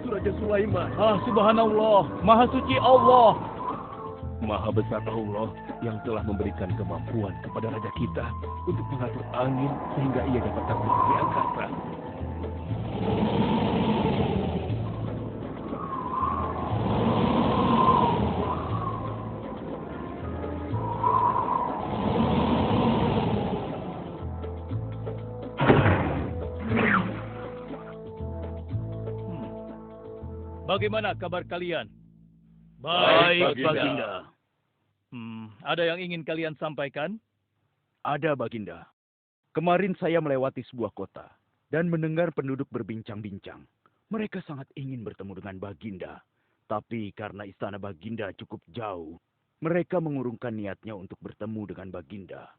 itu Raja Sulaiman. Ah, subhanallah, maha suci Allah. Maha besar Allah yang telah memberikan kemampuan kepada raja kita untuk mengatur angin sehingga ia dapat terbang di angkasa. Bagaimana kabar kalian? Baik, Baginda. Ada yang ingin kalian sampaikan? Ada, Baginda. Kemarin saya melewati sebuah kota dan mendengar penduduk berbincang-bincang. Mereka sangat ingin bertemu dengan Baginda. Tapi karena istana Baginda cukup jauh, mereka mengurungkan niatnya untuk bertemu dengan Baginda.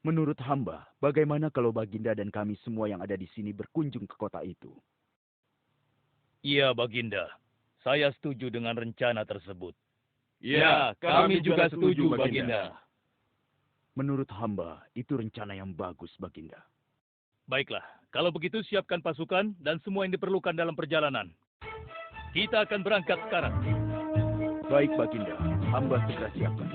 Menurut hamba, bagaimana kalau Baginda dan kami semua yang ada di sini berkunjung ke kota itu? Iya, Baginda. Saya setuju dengan rencana tersebut. Ya, kami juga setuju, Baginda. Menurut hamba, itu rencana yang bagus, Baginda. Baiklah, kalau begitu siapkan pasukan dan semua yang diperlukan dalam perjalanan. Kita akan berangkat sekarang. Baik, Baginda. Hamba segera siapkan.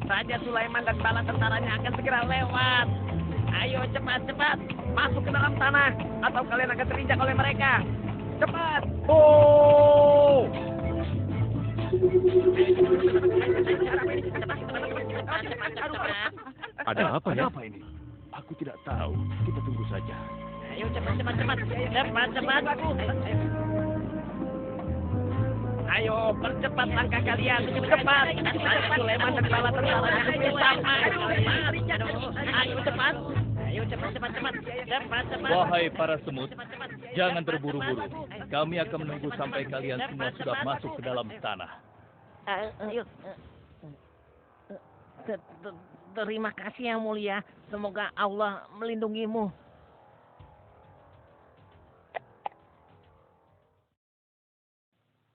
Raja Sulaiman dan bala tentaranya akan segera lewat. Ayo cepat-cepat masuk ke dalam tanah atau kalian akan terinjak oleh mereka. Cepat! Oh! Ada apa ya? Apa ini? Aku tidak tahu. Kita tunggu saja. Ayo cepat. Ayo percepat langkah kalian. Cepat! Raja Sulaiman dan bala tentaranya hampir sampai. Ayo cepat! Ayo cepat. Wahai para semut, jangan terburu-buru. Kami akan menunggu sampai kalian semua sudah masuk ke dalam tanah. Terima kasih yang mulia. Semoga Allah melindungimu.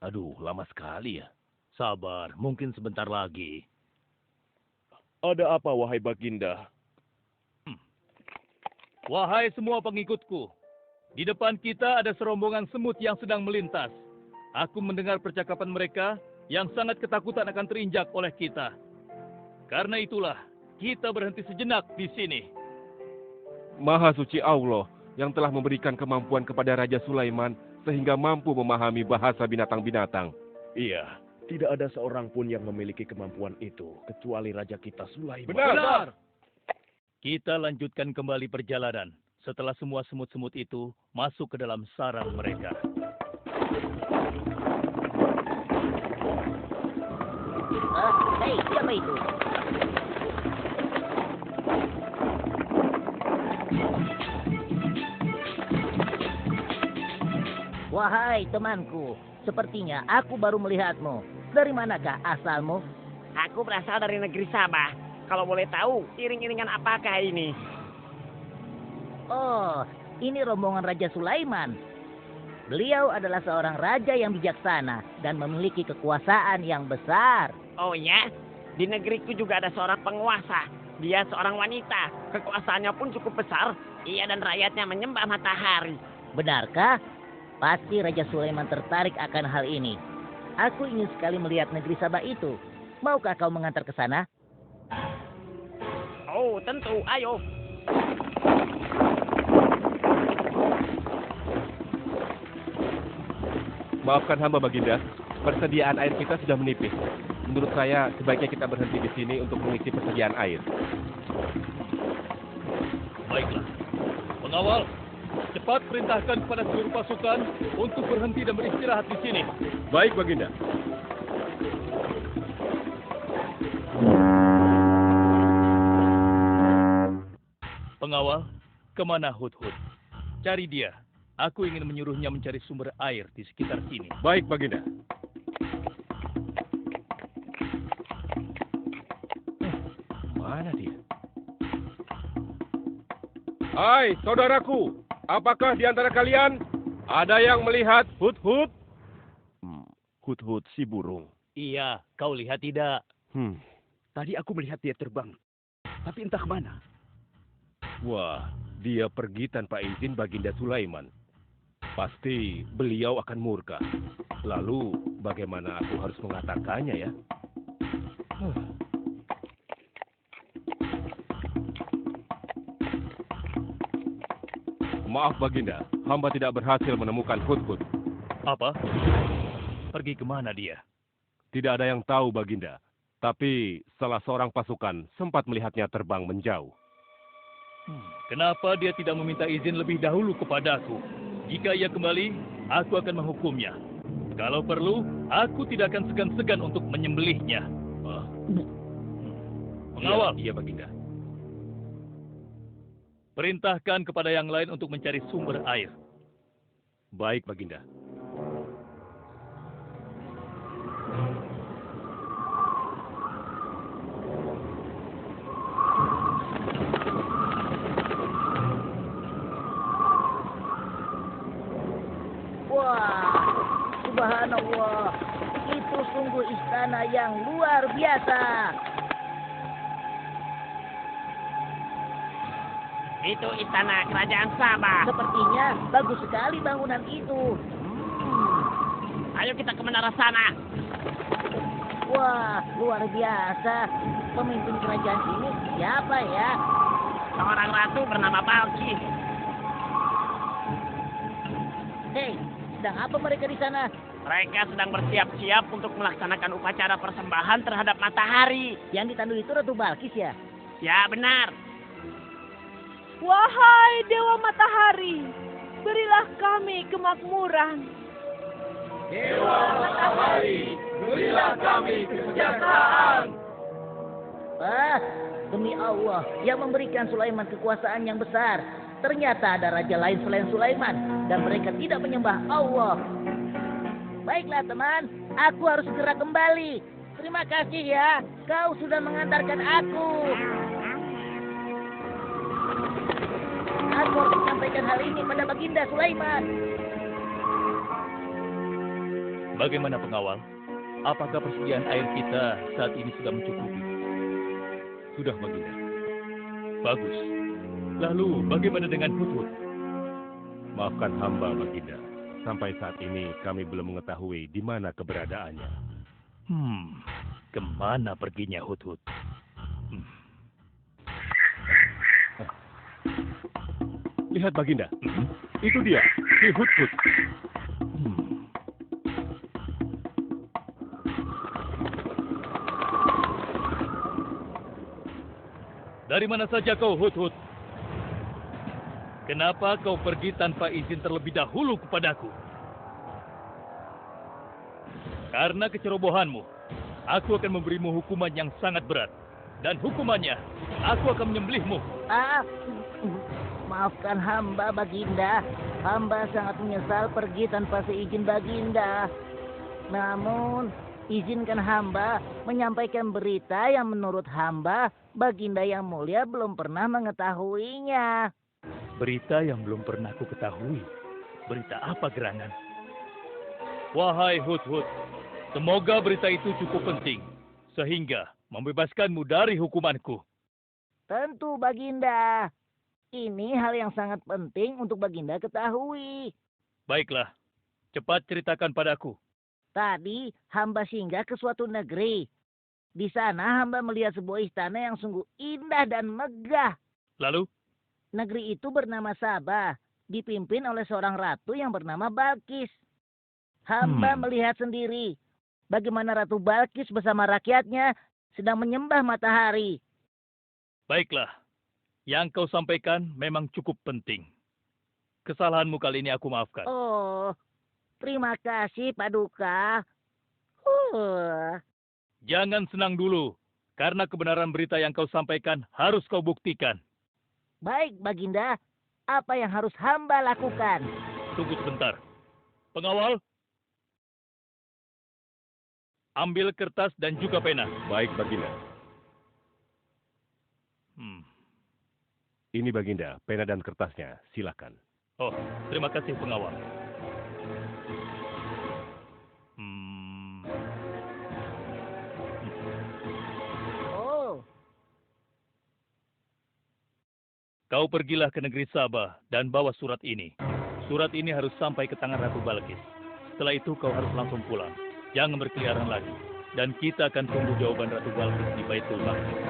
Aduh, lama sekali ya. Sabar, mungkin sebentar lagi. Ada apa, wahai Baginda? Wahai semua pengikutku, di depan kita ada serombongan semut yang sedang melintas. Aku mendengar percakapan mereka yang sangat ketakutan akan terinjak oleh kita. Karena itulah, kita berhenti sejenak di sini. Maha suci Allah yang telah memberikan kemampuan kepada Raja Sulaiman sehingga mampu memahami bahasa binatang-binatang. Iya, tidak ada seorang pun yang memiliki kemampuan itu, kecuali Raja kita Sulaiman. Benar. Kita lanjutkan kembali perjalanan setelah semua semut-semut itu masuk ke dalam sarang mereka. Hei, siapa itu? Wahai temanku, sepertinya aku baru melihatmu. Dari manakah asalmu? Aku berasal dari negeri Sabah. Kalau boleh tahu, iring-iringan apakah ini? Oh, ini rombongan Raja Sulaiman. Beliau adalah seorang raja yang bijaksana dan memiliki kekuasaan yang besar. Oh ya? Di negeriku juga ada seorang penguasa. Dia seorang wanita. Kekuasaannya pun cukup besar. Ia dan rakyatnya menyembah matahari. Benarkah? Pasti Raja Sulaiman tertarik akan hal ini. Aku ingin sekali melihat negeri Sabah itu. Maukah kau mengantar ke sana? Oh, tentu. Ayo. Maafkan hamba, Baginda. Persediaan air kita sudah menipis. Menurut saya, sebaiknya kita berhenti di sini untuk mengisi persediaan air. Baiklah. Pengawal, cepat perintahkan kepada seluruh pasukan untuk berhenti dan beristirahat di sini. Baik, Baginda. Pengawal, kemana Hudhud? Cari dia. Aku ingin menyuruhnya mencari sumber air di sekitar sini. Baik, Baginda. Mana dia? Hai, saudaraku. Apakah di antara kalian ada yang melihat Hut-Hut? Hut-hut si burung. Iya, kau lihat tidak? Tadi aku melihat dia terbang. Tapi entah kemana. Wah, dia pergi tanpa izin Baginda Sulaiman. Pasti beliau akan murka. Lalu, bagaimana aku harus mengatakannya ya? Maaf Baginda, hamba tidak berhasil menemukan Hut-Hut. Apa? Pergi kemana dia? Tidak ada yang tahu Baginda. Tapi salah seorang pasukan sempat melihatnya terbang menjauh. Kenapa dia tidak meminta izin lebih dahulu kepadaku? Jika ia kembali, aku akan menghukumnya. Kalau perlu, aku tidak akan segan-segan untuk menyembelihnya. Pengawal. Iya Baginda. Perintahkan kepada yang lain untuk mencari sumber air. Baik Baginda. Wah, subhanallah. Itu sungguh istana yang luar biasa. Itu istana kerajaan Sabah. Sepertinya bagus sekali bangunan itu. Ayo kita ke menara sana. Wah, luar biasa. Pemimpin kerajaan ini siapa ya? Seorang ratu bernama Balkis. Hei, sedang apa mereka di sana? Mereka sedang bersiap-siap untuk melaksanakan upacara persembahan terhadap matahari. Yang ditandui itu Ratu Balkis ya? Ya, benar. Wahai Dewa Matahari, berilah kami kemakmuran. Dewa Matahari, berilah kami kesejahteraan. Demi Allah yang memberikan Sulaiman kekuasaan yang besar. Ternyata ada raja lain selain Sulaiman dan mereka tidak menyembah Allah. Baiklah teman, aku harus segera kembali. Terima kasih ya, kau sudah mengantarkan aku. Aku harus menyampaikan hal ini pada Baginda Sulaiman. Bagaimana pengawal? Apakah persediaan air kita saat ini sudah mencukupi? Sudah Baginda. Bagus. Lalu bagaimana dengan Hut-Hut? Maafkan hamba Baginda. Sampai saat ini kami belum mengetahui di mana keberadaannya. Kemana perginya Hut-Hut? Lihat Baginda. Itu dia, si Hut-Hut. Dari mana saja kau, Hut-Hut? Kenapa kau pergi tanpa izin terlebih dahulu kepadaku? Karena kecerobohanmu, aku akan memberimu hukuman yang sangat berat. Dan hukumannya, aku akan menyembelihmu. Maafkan hamba Baginda. Hamba sangat menyesal pergi tanpa seizin Baginda. Namun, izinkan hamba menyampaikan berita yang menurut hamba Baginda yang mulia belum pernah mengetahuinya. Berita yang belum pernah aku ketahui. Berita apa gerangan? Wahai Hut-Hut, semoga berita itu cukup penting, sehingga membebaskanmu dari hukumanku. Tentu Baginda. Ini hal yang sangat penting untuk Baginda ketahui. Baiklah, cepat ceritakan padaku. Tadi hamba singgah ke suatu negeri. Di sana hamba melihat sebuah istana yang sungguh indah dan megah. Lalu? Negeri itu bernama Sabah, dipimpin oleh seorang ratu yang bernama Balkis. Hamba melihat sendiri bagaimana Ratu Balkis bersama rakyatnya sedang menyembah matahari. Baiklah, yang kau sampaikan memang cukup penting. Kesalahanmu kali ini aku maafkan. Oh, terima kasih Paduka. Jangan senang dulu, karena kebenaran berita yang kau sampaikan harus kau buktikan. Baik, Baginda. Apa yang harus hamba lakukan? Tunggu sebentar. Pengawal, ambil kertas dan juga pena. Baik Baginda. Ini Baginda, pena dan kertasnya. Silakan. Oh, terima kasih pengawal. Oh, Kau pergilah ke negeri Sabah dan bawa surat ini. Surat ini harus sampai ke tangan Ratu Balkis. Setelah itu kau harus langsung pulang. Jangan berkeliaran lagi. Dan kita akan tunggu jawaban Ratu Balkis di Baitul Maqdis.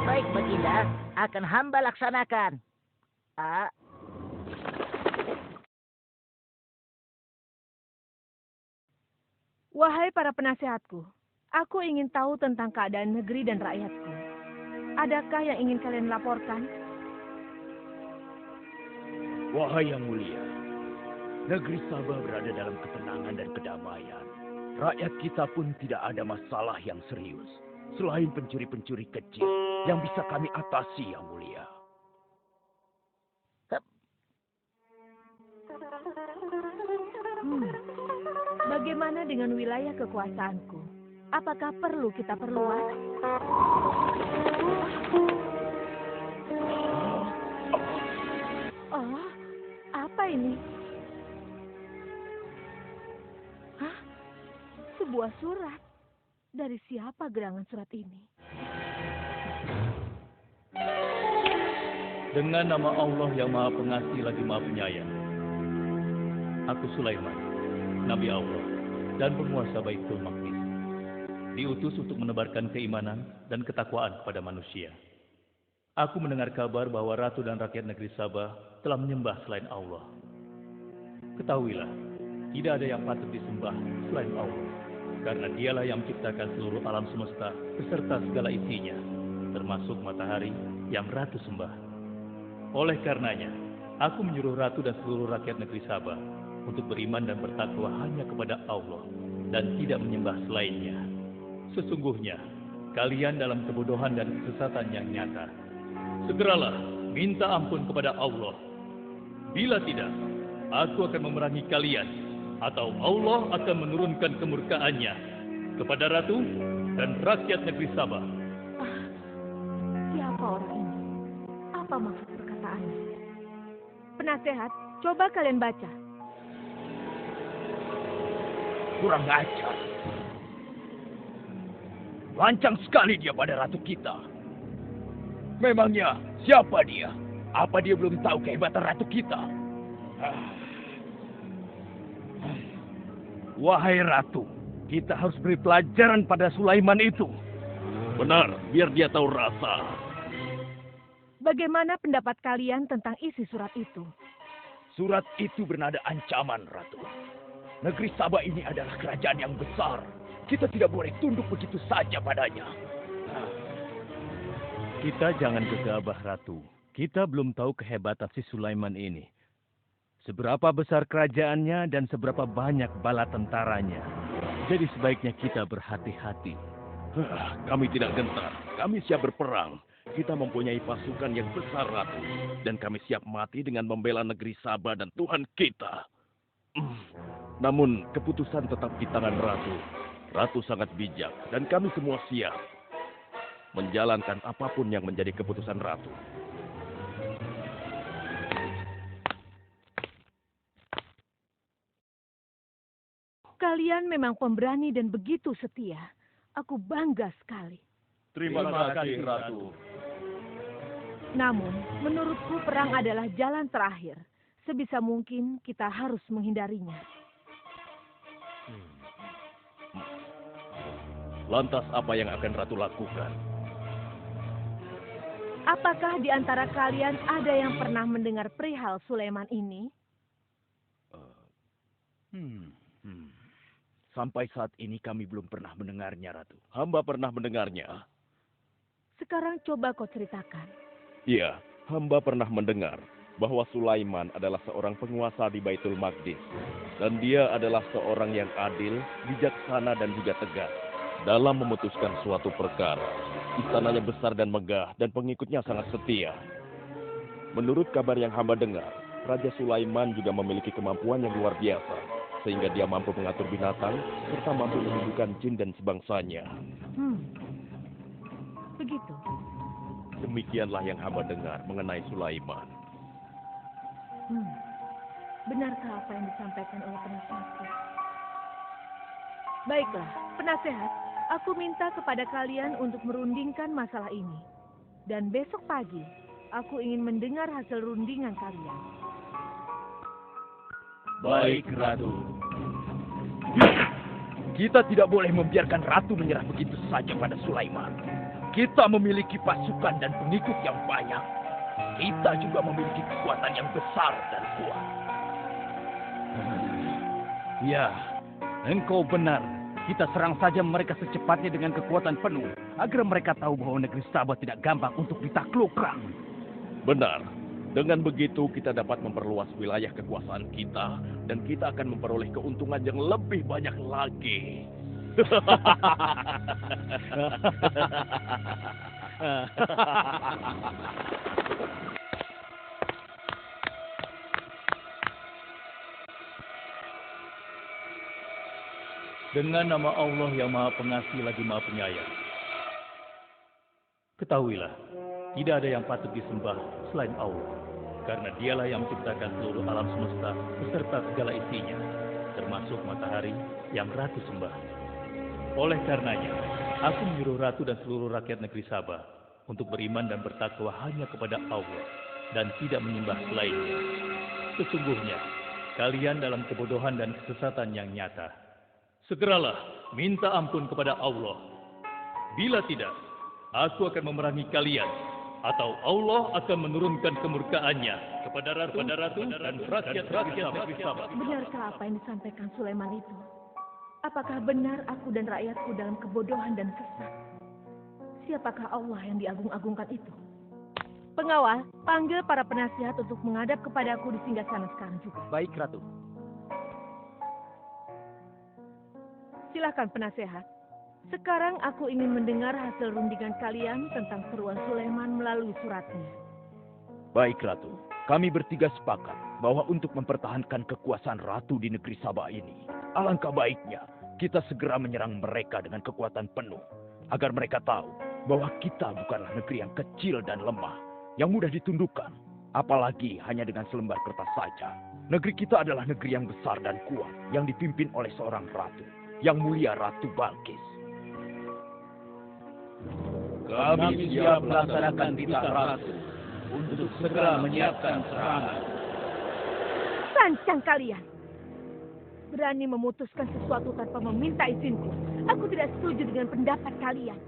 baik Baginda, akan hamba laksanakan. Ah, Wahai para penasehatku, aku ingin tahu tentang keadaan negeri dan rakyatku. Adakah yang ingin kalian laporkan? Wahai yang mulia, negeri Sabah berada dalam ketenangan dan kedamaian. Rakyat kita pun tidak ada masalah yang serius, selain pencuri-pencuri kecil yang bisa kami atasi, yang mulia. Bagaimana dengan wilayah kekuasaanku? Apakah perlu kita perluas? Oh, apa ini? Hah? Sebuah surat. Dari siapa gerangan surat ini? Dengan nama Allah yang Maha Pengasih lagi Maha Penyayang. Aku Sulaiman, Nabi Allah, dan penguasa Baitul Maqdis. Diutus untuk menebarkan keimanan dan ketakwaan kepada manusia. Aku mendengar kabar bahwa Ratu dan rakyat negeri Sabah telah menyembah selain Allah. Ketahuilah, tidak ada yang patut disembah selain Allah. Karena dialah yang menciptakan seluruh alam semesta beserta segala isinya, termasuk matahari yang Ratu sembah. Oleh karenanya, aku menyuruh Ratu dan seluruh rakyat negeri Sabah untuk beriman dan bertakwa hanya kepada Allah dan tidak menyembah selainnya. Sesungguhnya, kalian dalam kebodohan dan kesesatan yang nyata. Segeralah minta ampun kepada Allah. Bila tidak, aku akan memerangi kalian, atau Allah akan menurunkan kemurkaannya kepada Ratu dan rakyat negeri Sabah. Siapa orang ini? Apa maksud perkataannya? Penasehat, coba kalian baca. Kurang ajar. Lancang sekali dia pada ratu kita. Memangnya siapa dia? Apa dia belum tahu kehebatan ratu kita? Wahai ratu, kita harus beri pelajaran pada Sulaiman itu. Benar, biar dia tahu rasa. Bagaimana pendapat kalian tentang isi surat itu? Surat itu bernada ancaman, Ratu. Negeri Sabah ini adalah kerajaan yang besar. Kita tidak boleh tunduk begitu saja padanya. Kita jangan gegabah, Ratu. Kita belum tahu kehebatan si Sulaiman ini. Seberapa besar kerajaannya dan seberapa banyak bala tentaranya. Jadi sebaiknya kita berhati-hati. Kami tidak gentar. Kami siap berperang. Kita mempunyai pasukan yang besar, Ratu. Dan kami siap mati dengan membela negeri Sabah dan Tuhan kita. Namun, keputusan tetap di tangan Ratu. Ratu sangat bijak, dan kami semua siap menjalankan apapun yang menjadi keputusan Ratu. Kalian memang pemberani dan begitu setia. Aku bangga sekali. Terima kasih, Ratu. Namun, menurutku perang adalah jalan terakhir. Sebisa mungkin kita harus menghindarinya. Lantas apa yang akan Ratu lakukan? Apakah di antara kalian ada yang pernah mendengar perihal Sulaiman ini? Sampai saat ini kami belum pernah mendengarnya, Ratu. Hamba pernah mendengarnya. Sekarang coba kau ceritakan. Iya, hamba pernah mendengar bahwa Sulaiman adalah seorang penguasa di Baitul Maqdis. Dan dia adalah seorang yang adil, bijaksana, dan juga tegas dalam memutuskan suatu perkara. Istananya besar dan megah, dan pengikutnya sangat setia. Menurut kabar yang hamba dengar, Raja Sulaiman juga memiliki kemampuan yang luar biasa, sehingga dia mampu mengatur binatang, serta mampu menyembuhkan jin dan sebangsanya. Begitu. Demikianlah yang hamba dengar mengenai Sulaiman. Benarkah apa yang disampaikan oleh penasehatku? Baiklah, penasehat, aku minta kepada kalian untuk merundingkan masalah ini. Dan besok pagi, aku ingin mendengar hasil rundingan kalian. Baik, Ratu. Kita tidak boleh membiarkan Ratu menyerah begitu saja pada Sulaiman. Kita memiliki pasukan dan pengikut yang banyak. Kita juga memiliki kekuatan yang besar dan kuat. Ya, engkau benar. Kita serang saja mereka secepatnya dengan kekuatan penuh, agar mereka tahu bahwa negeri Sabah tidak gampang untuk ditaklukkan. Benar. Dengan begitu kita dapat memperluas wilayah kekuasaan kita dan kita akan memperoleh keuntungan yang lebih banyak lagi. Dengan nama Allah yang Maha Pengasih lagi Maha Penyayang. Ketahuilah, tidak ada yang patut disembah selain Allah. Karena dialah yang menciptakan seluruh alam semesta beserta segala isinya, termasuk matahari yang Ratu sembah. Oleh karenanya, aku menyuruh Ratu dan seluruh rakyat negeri Sabah untuk beriman dan bertakwa hanya kepada Allah dan tidak menyembah selainnya. Sesungguhnya, kalian dalam kebodohan dan kesesatan yang nyata. Segeralah minta ampun kepada Allah. Bila tidak, aku akan memerangi kalian, atau Allah akan menurunkan kemurkaannya kepada ratu dan rakyat-rakyat negeri Sabah. Benarkah apa yang disampaikan Sulaiman itu? Apakah benar aku dan rakyatku dalam kebodohan dan sesat? Siapakah Allah yang diagung-agungkan itu? Pengawal, panggil para penasihat untuk menghadap kepadaku di singgasana sekarang juga. Baik, Ratu. Silakan penasehat. Sekarang aku ingin mendengar hasil rundingan kalian tentang seruan Sulaiman melalui suratnya. Baik, Ratu. Kami bertiga sepakat bahwa untuk mempertahankan kekuasaan Ratu di negeri Sabah ini, alangkah baiknya kita segera menyerang mereka dengan kekuatan penuh, agar mereka tahu bahwa kita bukanlah negeri yang kecil dan lemah, yang mudah ditundukkan, apalagi hanya dengan selembar kertas saja. Negeri kita adalah negeri yang besar dan kuat, yang dipimpin oleh seorang ratu, yang mulia Ratu Balkis. Kami siap melaksanakan titah Ratu untuk segera menyiapkan serangan. Lancang kalian! Berani memutuskan sesuatu tanpa meminta izinku. Aku tidak setuju dengan pendapat kalian.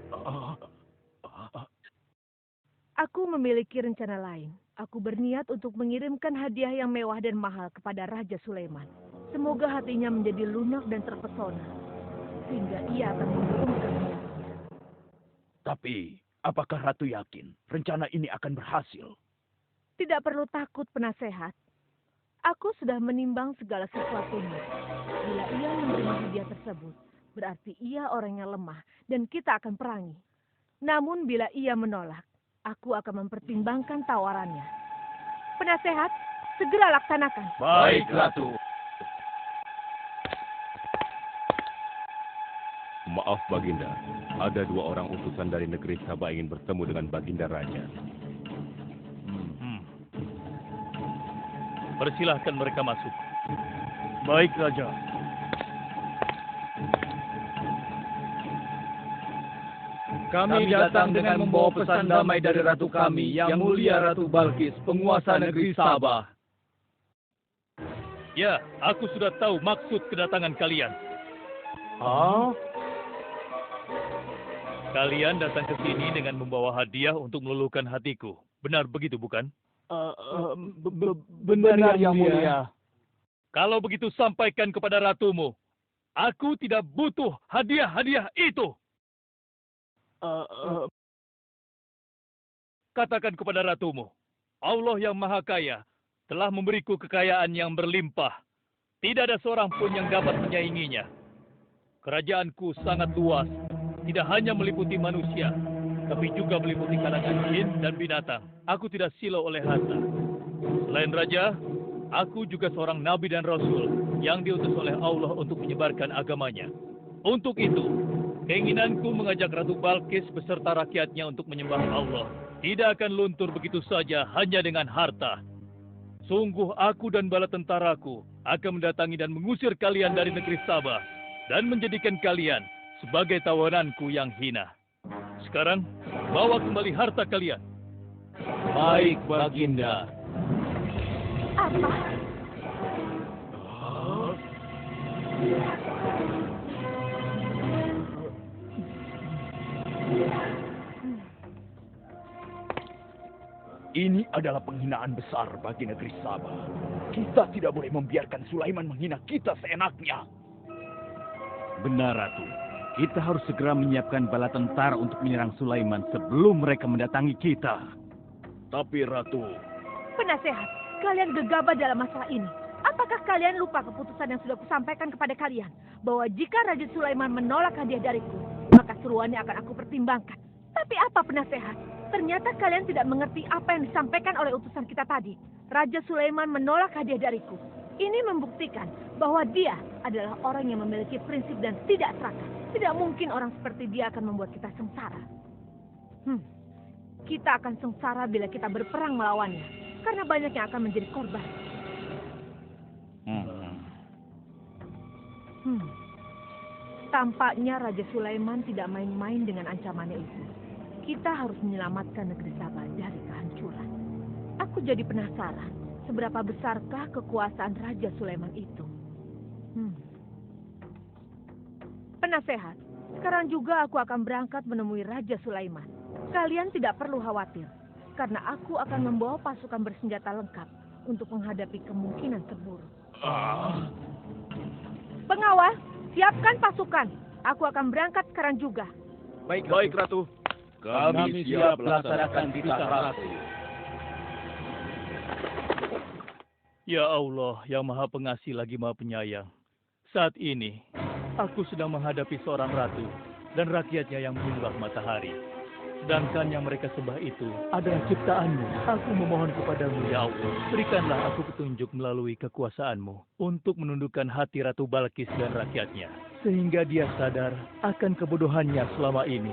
Aku memiliki rencana lain. Aku berniat untuk mengirimkan hadiah yang mewah dan mahal kepada Raja Sulaiman. Semoga hatinya menjadi lunak dan terpesona, sehingga ia akan mengurungkan niatnya. Tapi, apakah Ratu yakin rencana ini akan berhasil? Tidak perlu takut, penasehat. Aku sudah menimbang segala sesuatunya. Bila ia menerima hadiah tersebut, berarti ia orangnya lemah dan kita akan perangi. Namun bila ia menolak, aku akan mempertimbangkan tawarannya. Penasehat, segera laksanakan. Baik, Ratu. Maaf, Baginda. Ada 2 orang utusan dari negeri Sabah ingin bertemu dengan Baginda Raja. Persilahkan mereka masuk. Baik, Raja. Kami datang dengan membawa pesan damai dari Ratu kami, yang mulia Ratu Balkis, penguasa negeri Sabah. Ya, aku sudah tahu maksud kedatangan kalian. Kalian datang ke sini dengan membawa hadiah untuk meluluhkan hatiku. Benar begitu, bukan? Benar, yang mulia. Kalau begitu sampaikan kepada ratumu. Aku tidak butuh hadiah-hadiah itu. Katakan kepada ratumu, Allah yang Maha Kaya telah memberiku kekayaan yang berlimpah. Tidak ada seorang pun yang dapat menyainginya. Kerajaanku sangat luas, tidak hanya meliputi manusia, tapi juga meliputi kalangan jin dan binatang. Aku tidak silau oleh harta. Selain raja, aku juga seorang nabi dan rasul yang diutus oleh Allah untuk menyebarkan agamanya. Untuk itu, Keinginanku mengajak Ratu Balkis beserta rakyatnya untuk menyembah Allah tidak akan luntur begitu saja hanya dengan harta. Sungguh aku dan bala tentaraku akan mendatangi dan mengusir kalian dari negeri Sabah dan menjadikan kalian sebagai tawananku yang hina. Sekarang, bawa kembali harta kalian. Baik, Baginda. Apa? Ini adalah penghinaan besar bagi negeri Sabah. Kita tidak boleh membiarkan Sulaiman menghina kita seenaknya. Benar, Ratu. Kita harus segera menyiapkan bala tentara untuk menyerang Sulaiman sebelum mereka mendatangi kita. Tapi Ratu, Penasehat, kalian gegabah dalam masalah ini. Apakah kalian lupa keputusan yang sudah kusampaikan kepada kalian? Bahwa jika Raja Sulaiman menolak hadiah dariku, maka seruannya akan aku pertimbangkan. Tapi apa penasehat? Ternyata kalian tidak mengerti apa yang disampaikan oleh utusan kita tadi. Raja Sulaiman menolak hadiah dariku. Ini membuktikan bahwa dia adalah orang yang memiliki prinsip dan tidak serakah. Tidak mungkin orang seperti dia akan membuat kita sengsara. Kita akan sengsara bila kita berperang melawannya. Karena banyak yang akan menjadi korban. Tampaknya Raja Sulaiman tidak main-main dengan ancamannya itu. Kita harus menyelamatkan negeri Sabah dari kehancuran. Aku jadi penasaran, seberapa besarkah kekuasaan Raja Sulaiman itu? Penasehat, sekarang juga aku akan berangkat menemui Raja Sulaiman. Kalian tidak perlu khawatir, karena aku akan membawa pasukan bersenjata lengkap untuk menghadapi kemungkinan terburuk. Pengawal, siapkan pasukan. Aku akan berangkat sekarang juga. baik Ratu. Kami siap melaksanakan titah Ratu. Ya Allah, yang Maha Pengasih lagi Maha Penyayang. Saat ini, aku sedang menghadapi seorang ratu dan rakyatnya yang menyembah matahari. Sedangkan yang mereka sembah itu adalah ciptaanmu. Aku memohon kepadamu, ya Allah, berikanlah aku petunjuk melalui kekuasaanmu untuk menundukkan hati Ratu Balkis dan rakyatnya. Sehingga dia sadar akan kebodohannya selama ini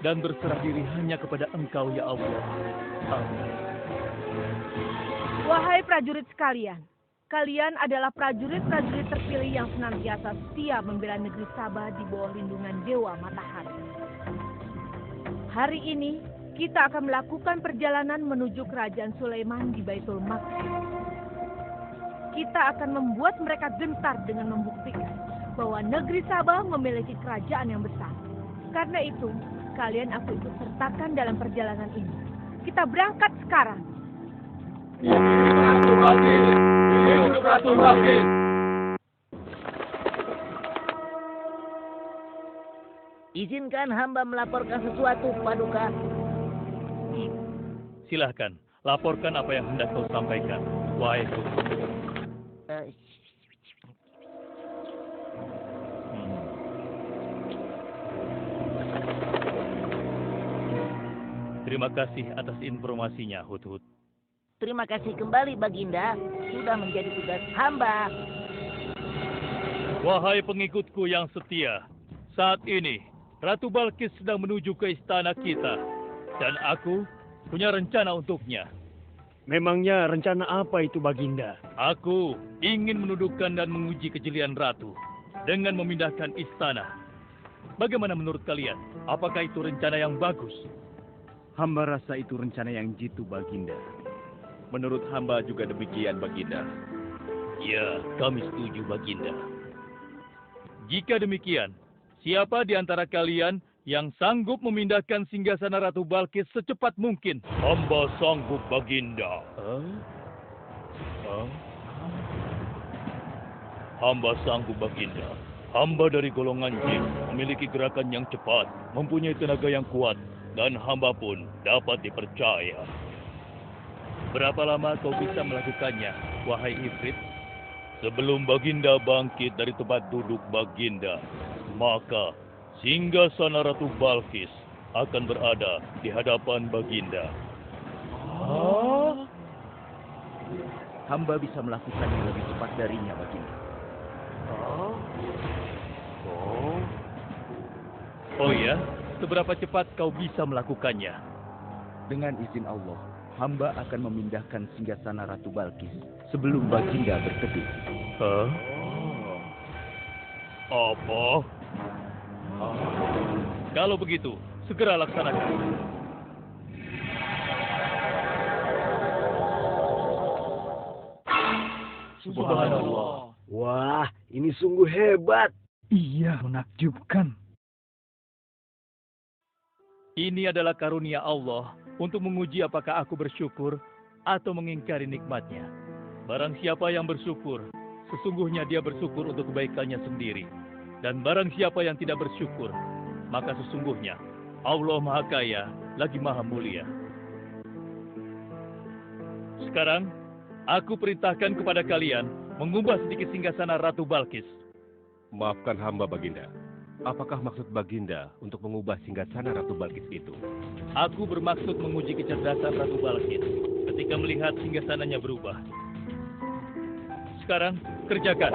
dan berserah diri hanya kepada Engkau, ya Allah. Amin. Wahai prajurit sekalian, kalian adalah prajurit-prajurit terpilih yang senantiasa setia membela negeri Sabah di bawah lindungan Dewa Matahari. Hari ini, kita akan melakukan perjalanan menuju kerajaan Sulaiman di Baitul Maqdis. Kita akan membuat mereka gentar dengan membuktikan bahwa negeri Sabah memiliki kerajaan yang besar. Karena itu, kalian aku ikut sertakan dalam perjalanan ini. Kita berangkat sekarang. Ratu Balkis. Izinkan hamba melaporkan sesuatu, Paduka. Silahkan, laporkan apa yang hendak kau sampaikan, wahai guru. Terima kasih atas informasinya, Hudhud. Terima kasih kembali, Baginda. Sudah menjadi tugas hamba. Wahai pengikutku yang setia, saat ini Ratu Balkis sedang menuju ke istana kita. Dan aku punya rencana untuknya. Memangnya rencana apa itu, Baginda? Aku ingin menundukkan dan menguji kejelian Ratu dengan memindahkan istana. Bagaimana menurut kalian? Apakah itu rencana yang bagus? Hamba rasa itu rencana yang jitu, Baginda. Menurut hamba juga demikian, Baginda. Ya, kami setuju, Baginda. Jika demikian, siapa di antara kalian yang sanggup memindahkan singgasana Ratu Balkis secepat mungkin? Hamba sanggup, Baginda. Hamba sanggup, Baginda. Hamba dari golongan jin, memiliki gerakan yang cepat, mempunyai tenaga yang kuat, dan hamba pun dapat dipercaya. Berapa lama kau bisa melakukannya, wahai Ifrit? Sebelum Baginda bangkit dari tempat duduk Baginda, maka singgasana Ratu Balkis akan berada di hadapan Baginda. Hamba bisa melakukannya lebih cepat darinya, Baginda. Oh ya, seberapa cepat kau bisa melakukannya? Dengan izin Allah, hamba akan memindahkan singgasana Ratu Balkis sebelum Baginda berteduh. Hah? Apa? Kalau begitu, segera laksanakan. Subhanallah. Wah, ini sungguh hebat. Iya, menakjubkan. Ini adalah karunia Allah untuk menguji apakah aku bersyukur atau mengingkari nikmatnya. Barang siapa yang bersyukur, sesungguhnya dia bersyukur untuk kebaikannya sendiri. Dan barang siapa yang tidak bersyukur, maka sesungguhnya Allah Maha Kaya lagi Maha Mulia. Sekarang, aku perintahkan kepada kalian mengubah sedikit singgasana Ratu Balkis. Maafkan hamba, Baginda. Apakah maksud Baginda untuk mengubah singgasana Ratu Balkis itu? Aku bermaksud menguji kecerdasan Ratu Balkis ketika melihat singgasananya berubah. Sekarang, kerjakan.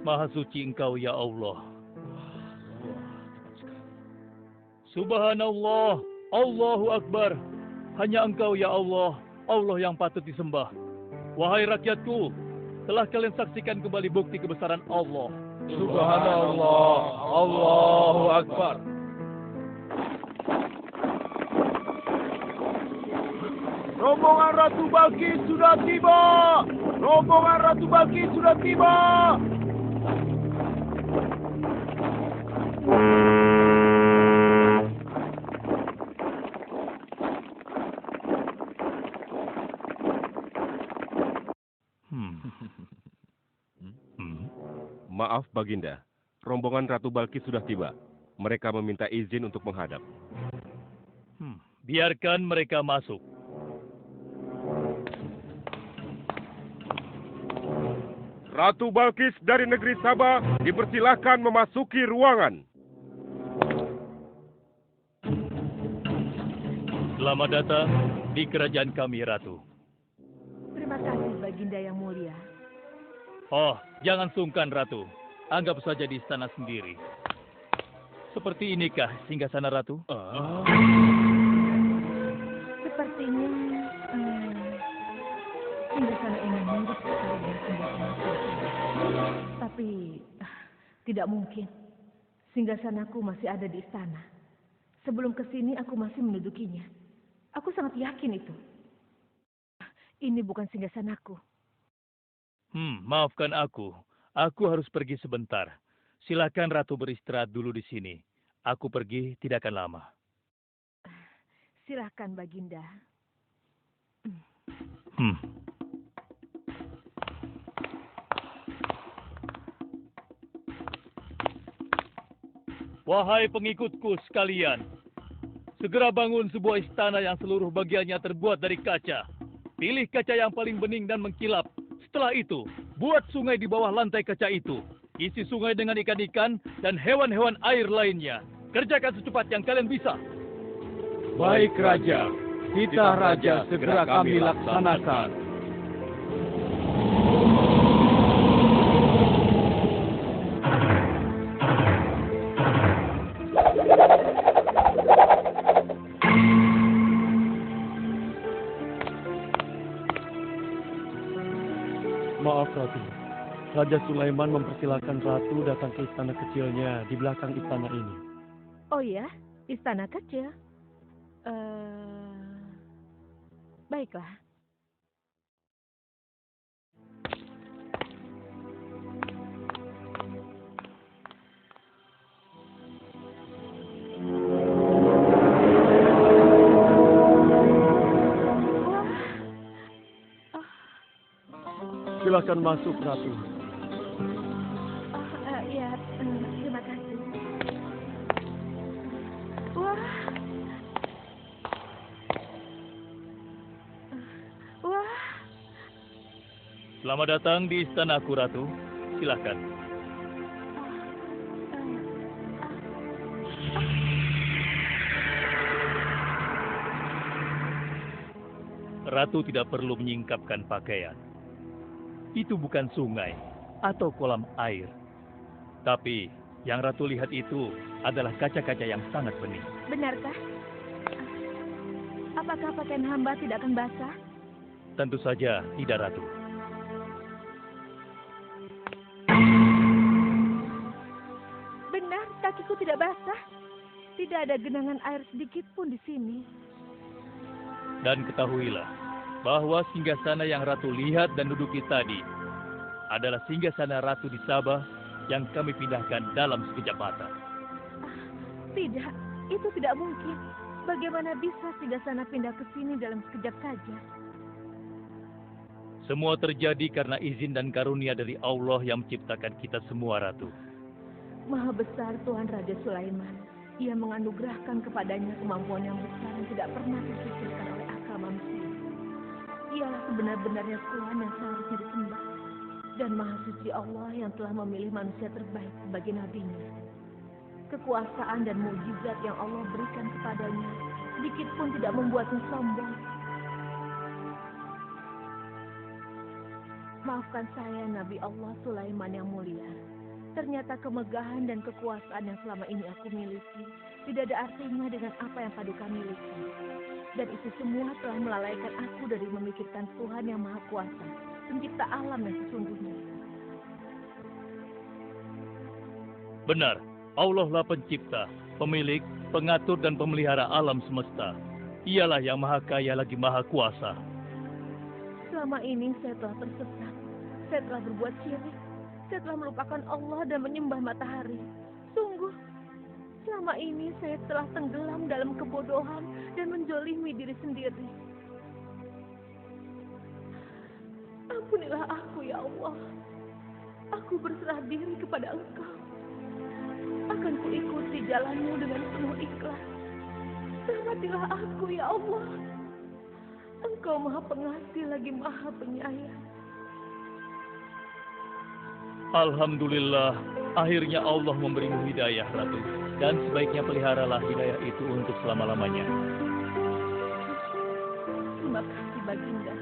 Maha suci Engkau, ya Allah. Subhanallah, Allahu Akbar. Hanya Engkau, ya Allah, Allah yang patut disembah. Wahai rakyatku, telah kalian saksikan kembali bukti kebesaran Allah. Subhanallah, Allahu Akbar. Rombongan Ratu Balkis sudah tiba! Rombongan Ratu Balkis sudah tiba! Maaf, Baginda. Rombongan Ratu Balkis sudah tiba. Mereka meminta izin untuk menghadap. Biarkan mereka masuk. Ratu Balkis dari negeri Sabah dipersilahkan memasuki ruangan. Selamat datang di kerajaan kami, Ratu. Terima kasih, Baginda yang mulia. Oh, jangan sungkan, Ratu. Anggap saja di istana sendiri. Seperti inikah singgasana Ratu? Sepertinya singgasana ini mirip sekali dengan singgasana Sultan. Tapi tidak mungkin. Singgasanaku masih ada di istana. Sebelum ke sini aku masih mendudukinya. Aku sangat yakin itu. Ini bukan singgasanaku. Maafkan aku. Aku harus pergi sebentar. Silakan Ratu beristirahat dulu di sini. Aku pergi tidak akan lama. Silakan, Baginda. Wahai pengikutku sekalian, segera bangun sebuah istana yang seluruh bagiannya terbuat dari kaca. Pilih kaca yang paling bening dan mengkilap. Setelah itu, buat sungai di bawah lantai kaca itu. Isi sungai dengan ikan-ikan dan hewan-hewan air lainnya. Kerjakan secepat yang kalian bisa. Baik, Raja. Titah Raja segera kami laksanakan. Maaf, Ratu. Raja Sulaiman mempersilahkan Ratu datang ke istana kecilnya di belakang istana ini. Oh ya, istana kecil. Baiklah. Silakan masuk, Ratu. Ya, terima kasih. Wah. Wah. Selamat datang di istanaku, Ratu. Silakan. Ratu tidak perlu menyingkapkan pakaian. Itu bukan sungai atau kolam air. Tapi yang Ratu lihat itu adalah kaca-kaca yang sangat bening. Benarkah? Apakah pakaian hamba tidak akan basah? Tentu saja tidak, Ratu. Benar, kakiku tidak basah. Tidak ada genangan air sedikit pun di sini. Dan ketahuilah bahwa singgasana yang Ratu lihat dan duduki tadi adalah singgasana Ratu di Sabah yang kami pindahkan dalam sekejap mata. Tidak, itu tidak mungkin. Bagaimana bisa singgasana pindah ke sini dalam sekejap saja? Semua terjadi karena izin dan karunia dari Allah yang menciptakan kita semua, Ratu. Maha besar Tuhan Raja Sulaiman. Ia menganugerahkan kepadanya kemampuan yang besar yang tidak pernah terpikirkan oleh akal manusia. Ialah sebenar-benarnya Tuhan yang seharusnya disembah. Dan Maha Suci Allah yang telah memilih manusia terbaik sebagai nabinya. Kekuasaan dan mukjizat yang Allah berikan kepadanya sedikit pun tidak membuatnya sombong. Maafkan saya, Nabi Allah Sulaiman yang mulia. Ternyata kemegahan dan kekuasaan yang selama ini aku miliki tidak ada artinya dengan apa yang Paduka miliki. Dan itu semua telah melalaikan aku dari memikirkan Tuhan yang Maha Kuasa, pencipta alam yang sesungguhnya. Benar, Allah lah pencipta, pemilik, pengatur dan pemelihara alam semesta. Ialah yang Maha Kaya lagi Maha Kuasa. Selama ini saya telah tersesat. Saya telah berbuat syirik. Saya telah melupakan Allah dan menyembah matahari. Sungguh, selama ini saya telah tenggelam dalam kebodohan dan menzolimi diri sendiri. Ampunilah aku, ya Allah. Aku berserah diri kepada Engkau. Akan kuikuti jalanmu dengan penuh ikhlas. Rahmatilah aku, ya Allah. Engkau Maha Pengasih lagi Maha Penyayang. Alhamdulillah, akhirnya Allah memberimu hidayah, Ratu. Dan sebaiknya peliharalah hidayah itu untuk selama-lamanya. Terima kasih, Baginda.